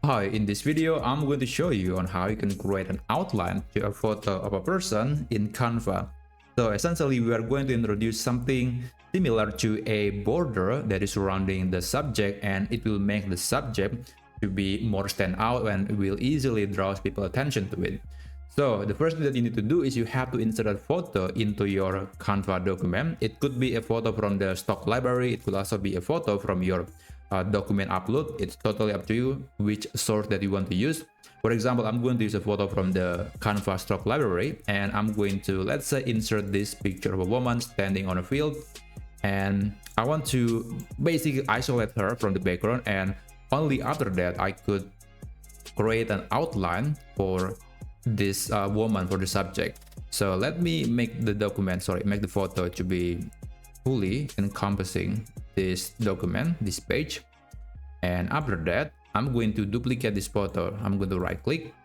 Hi, in this video, I'm going to show you on how you can create an outline to a photo of a person in Canva. So essentially, we are going to introduce something similar to a border that is surrounding the subject, and it will make the subject to be more stand out and will easily draw people's attention to it. So the first thing that you need to do is you have to insert a photo into your Canva document. It could be a photo from the stock library. It could also be a photo from your document upload. It's totally up to you which source that you want to use. For example, I'm going to use a photo from the Canva stock library, and I'm going to, let's say, insert this picture of a woman standing on a field, and I want to basically isolate her from the background, and only after that I could create an outline for this woman, for the subject. So let me make the make the photo to be fully encompassing this document, this page. And after that, I'm going to duplicate this photo. I'm going to right click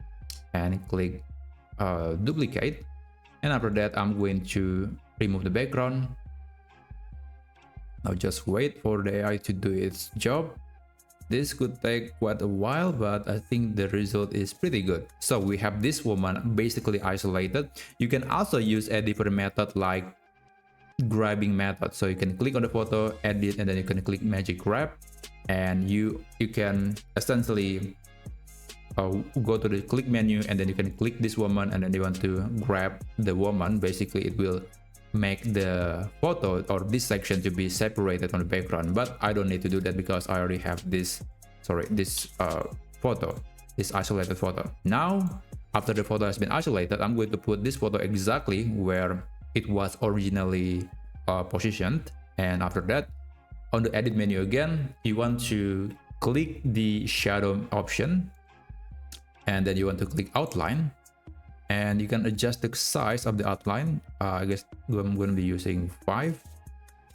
and click duplicate. And after that, I'm going to remove the background. Now just wait for the AI to do its job. This could take quite a while, but I think the result is pretty good. So we have this woman basically isolated. You can also use a different method like grabbing method. So you can click on the photo, edit, and then you can click magic grab, and you can essentially go to the click menu, and then you can click this woman, and then you want to grab the woman. Basically, it will make the photo or this section to be separated from the background, but I don't need to do that because I already have this photo, this isolated photo. Now after the photo has been isolated, I'm going to put this photo exactly where it was originally positioned. And after that, on the edit menu again, you want to click the shadow option, and then you want to click outline, and you can adjust the size of the outline. I guess I'm going to be using 5,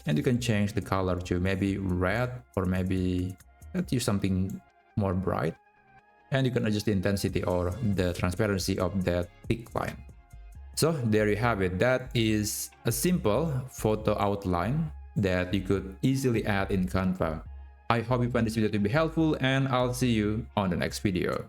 and you can change the color to maybe red, or maybe let's use something more bright, and you can adjust the intensity or the transparency of that thick line. So there you have it. That is a simple photo outline that you could easily add in Canva. I hope you find this video to be helpful, and I'll see you on the next video.